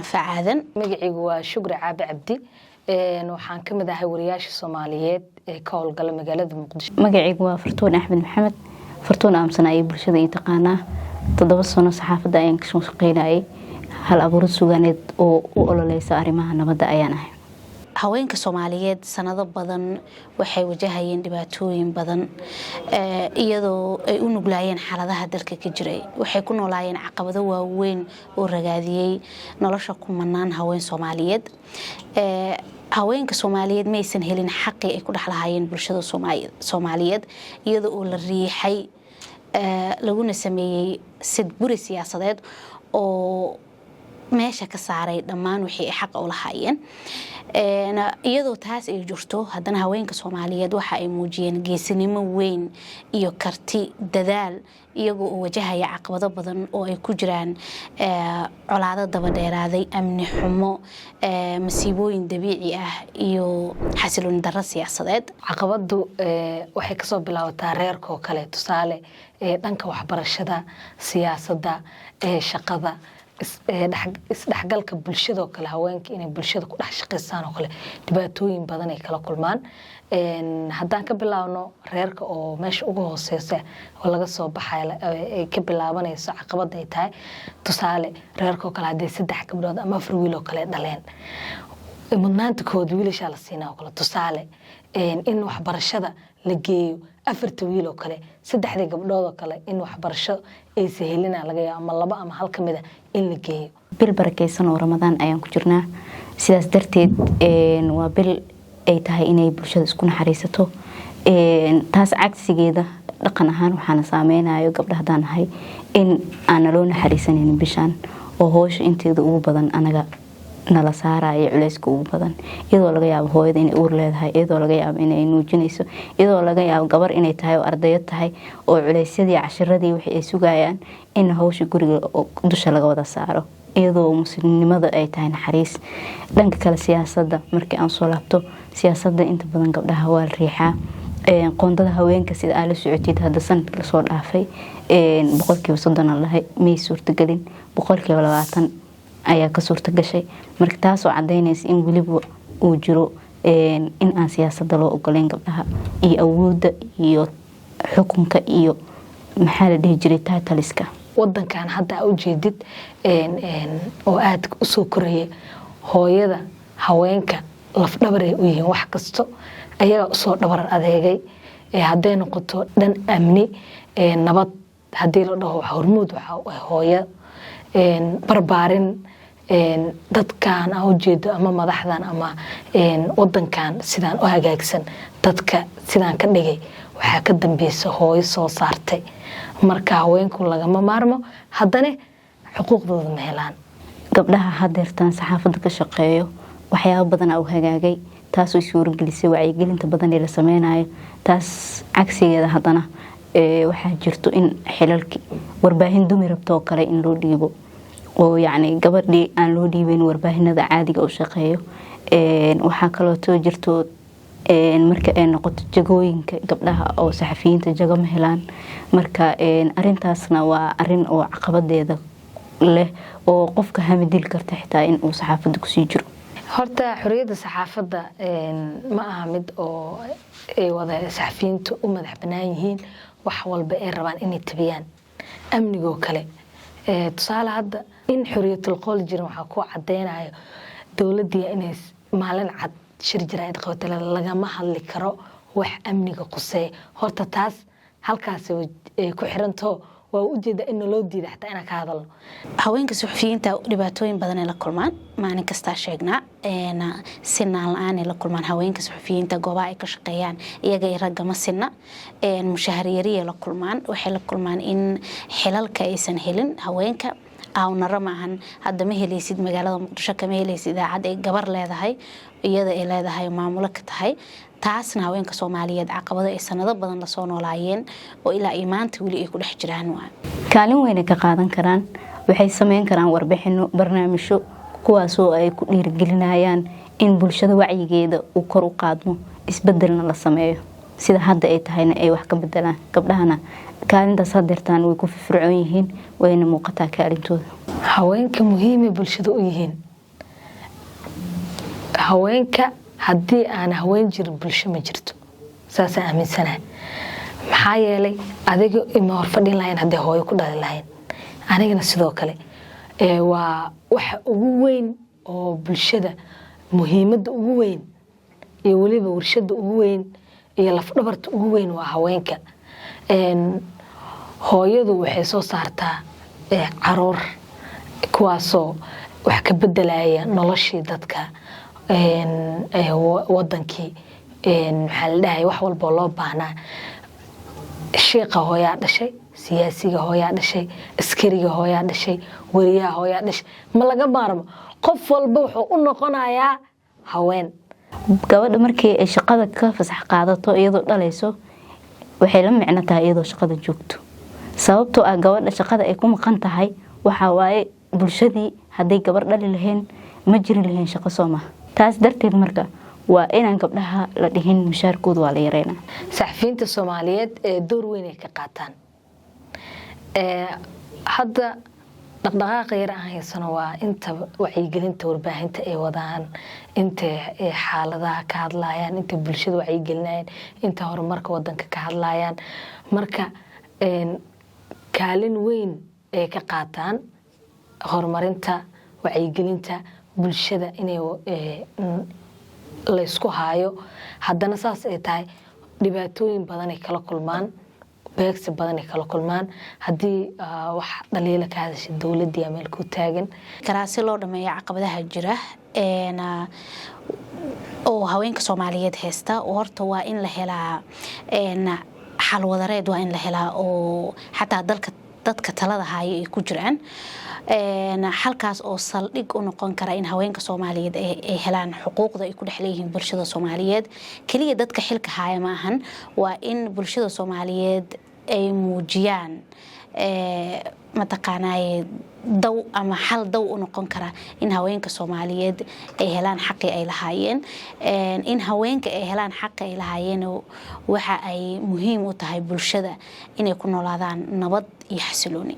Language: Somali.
Mustafa Aadan. magacaygu waa Shukri Caabi Cabdi waxaan ka mid ahay wariyaasha Soomaaliyeed ee ka howlgala magaalada Muqdisho. magacaygu waa Fartuun Axmed Maxamed. Fartuun Aamsan ay bulshada ay taqaanaa 7 sano saxaafadda ayaan ka shaqeynayay hal abuur suugaaneed oo u ololeysa arrimaha nabadda ayaan ahay. haweenka Soomaaliyeed sanado badan waxay wajahayeen dhibaatooyin badan iyadoo ay u nuglaayeen xaaladaha dalka ka jiray. waxay ku noolaayeen caqabado waaweyn oo ragaadiyay nolosha kumanaan haween Soomaaliyeed. haweenka Soomaaliyeed ma aysan helin xaqi ay ku dhaxlahaayeen bulshada Soomaaliyeed iyadoo oo la riixay laguna sameeyay sid buri siyaasadeed oo meesha ka saaray dhammaan wixii ay xaq u lahaayeen. iyadoo taas ay jirto haddana haweenka Soomaaliyeed waxa ay muujiyeen geesinimo weyn iyo karti dadaal iyagoo oo wajahaya caqabado badan oo ay ku jiraan colaado daba dheeraaday, amni xumo, masiibooyin dabiici ah iyo xasilooni darro siyaasadeed. caqabadu waxay ka soo bilaabataa reerka oo kale, tusaale dhanka waxbarashada, siyaasadda, shaqada, isdhexgalka bulshada oo kale. haweenka inay bulshada ku dhex shaqeystaan oo kale dhibaatooyin badan ay kala kulmaan. haddaan ka bilaabno reerka oo meesha ugu hooseysa oo laga soo baxay ay ka bilaabanayso caqabad ay tahay, tusaale reerka oo kale haddii 3 gabdhood ama 4 wiil oo kale dhaleen, mudnaanta kood wiilasha la siinaa oo kale. tusaale in waxbarashada la geeyo 4 wiil oo kale, 3 gabdhood oo kale in waxbarasho ay sahelinaa laga yaabo ama 2 ama 1 kamid ah in la geeyo. bil barakeysan oo Ramadaan ayaan ku jirnaa, sidaas darteed waa bil ay tahay inay bulshada isku naxariisato. taas cagsigeeda dhaqan ahaan waxaana saameynayo gabdhaha hadaan ahay in aan loo naxariisanin bishaan oo hoosh inteeda ugu badan anaga nala saarayo culayska ugu badan, iyadoo laga yaabo hooyada inay uur leedahay, iyadoo laga yaabo inay nuujinayso, iyadoo laga yaabo gabar inay tahay oo ardayad tahay oo culaysyadii cashiradii wixii ay sugayaan in hawsha guriga dusha laga wada saaro, iyadoo muslimnimada ay tahay naxariis. dhanka kale siyaasadda markii aan soo laabto, siyaasadda inta badan gabdhaha waa la riixaa. qoondada haweenka sida aad la socotid hadda sanadka la soo dhaafay 30% lahay may suurtagelin, 20% ayaa ka suurta gashay. marka taas oo cadeynaysa in waliba uu jiro in aan siyaasadda loo ogoleyn gabdhaha iyo awoodda iyo xukunka iyo maxaa la dhihi jiray titleska. wadankan hadda u jeedid oo aad u soo korayay hooyada haweenka laf dhabar ay u yihiin wax kasto ayaa u soo dhabar adeegay. haday noqoto dhan amni, nabad hadii la dhaho hormuud waxa hooyo, barbaarin dadkan aan u jeedo ama madaxdan ama wadankan sidaan u hagaagsan dadka sidaan ka dhigay waxa ka dambeeyay hooyo soo saartay. marka haweenku lagama maarmo, haddana xuquuqdooda ma helaan. gabdhaha hadeertaan saxaafadda ka shaqeeyo waxyaabo badan oo hagaagay, taas oo suurtagelisay wacyigelinta badan ee la sameynayo. taas cagsigeeda haddana waxaa jirto in xilalki warbaahin dumi rabto oo kale in loo dhiibo oo yacni gabadhii aan loo dhiibin warbaahinada caadiga u shaqeeyo. waxaa kaloo jirto marka ay noqoto jagooyinka gabdhaha oo saxafiyiinta jago ma helaan. marka arintaasna waa arin oo caqabadeeda leh oo qofka hamidil karta xitaa in uu saxaafadda ku sii jiro. horta xorriyadda saxaafadda ma aha mid oo ay wada saxafiyiintu u madax banaan yihiin wax walba ay rabaan inay tabiyaan. amnigo kale tusaale hadda in xorriyatul qowl jirin waxa ku cadeynayo dawladda inay maalin cad shir jiraayad qabto lagama hadli karo wax amniga qusay. horta taas halkaas ay ku xiranto waa u jeeda in loo diiday xataa inaan ka hadalno. haweenka suxufiyiinta dhibaatooyin badan ay la kulmaan, maalin kasta sheegnaa sinaan la'aan ay la kulmaan haweenka suxufiyiinta goobaha ay ka shaqeeyaan iyaga iyo ragga ma sinna. mushahar yari ay la kulmaan, waxay la kulmaan in xilalka aysan helin haweenka. awnara maahan hadda ma helaysid magaalada Muqdisho kama helaysid idaacad ay gabar leedahay iyada ay leedahay maamulo ka tahay. taasna haweenka Soomaaliyeed caqabado ay sanado badan la soo noolaayeen oo ilaa imaanta wali ay ku dhex jiraan. kaalin weyn ka qaadan karaan, waxay sameyn karaan warbixino, barnaamijyo kuwaas oo ay ku dhiirigelinayaan in bulshada wacyigeeda uu kor u qaadmo, isbedelna la sameeyo sida hadda ay tahayna ay wax ka bedelaan. gabdhahana kaalintaas hadeertaan way ku firfircoon yihiin, wayna muuqataa kaalintooda. haweenka muhiim bulshada u yihiin haweenka haddii aan haween jirin bulsho ma jirto saasaan aaminsanahay maxaa yeelay adiga ima hor fadhin lahayn haddii hooyo ku dhali lahayn anigana sidoo kale waa waxa ugu weyn oo bulshada muhiimadda ugu weyn iyo weliba warshada ugu weyn iyo lafdhabarta ugu weyn waa haweenka hooyadu waxay soo saartaa caruur kuwaasoo wax ka bedelaya noloshii dadka wadankii maxaa la dhahay wax walboo loo baahnaa sheekha hooyaa dhashay siyaasiga hooyaa dhashay askariga hooyaa dhashay wariyaha hooyaa dhashay ma laga maarmo qof walba wuxuu u noqonayaa haween gabadha markii ay shaqada ka fasax qaadato iyadoo dhalayso waxay la micno tahay iyadoo shaqada joogto sababtoo ah gabadha shaqada ay ku maqan tahay waxa waaye bulshadii hadday gabar dhali lahayn ma jiri lahayn shaqo Soomaa taas darteed marka waa inaan gabdhaha la dhihin mushaarkooda waa la yareynaa saxafiyiinta Soomaaliyeed ee door weyn ay ka qaataan hadda dhaqdhaqaaqa yar aan haysano waa inta wacyigelinta warbaahinta ay wadaan inta xaaladaha ka hadlayaan inta bulshada wacyigelinayaan inta horumarka wadanka ka hadlayaan marka kaalin weyn ay ka qaataan horumarinta wacyigelinta bulshada inay la isku haayo haddana saas ay tahay dhibaatooyin badan ay kala kulmaan beegsi badan ay kala kulmaan haddii wax dhaliila ka hadashay dowladda iyo meel ku taagan karaasi loo dhameeyo caqabadaha jira oo haweenka Soomaaliyeed haysta horta waa in la helaa xal wadareed waa in la helaa oo xataa dadka talada haya ay ku jiraan halkaas oo saldhig u noqon kara in haweenka Soomaaliyeed ay helaan xuquuqda ay ku dhaxleeyeen bulshada Soomaaliyeed kaliya dadka xilka haya ma ahan waa in bulshada Soomaaliyeed ay muujiyaan mataqaanay daw ama xal daw u noqon kara in haweenka Soomaaliyeed ay helaan xaqi ay lahaayeen in haweenka ay helaan xaqi ay lahaayeen waxa ay muhiim u tahay bulshada inay ku noolaadaan nabad iyo xasilooni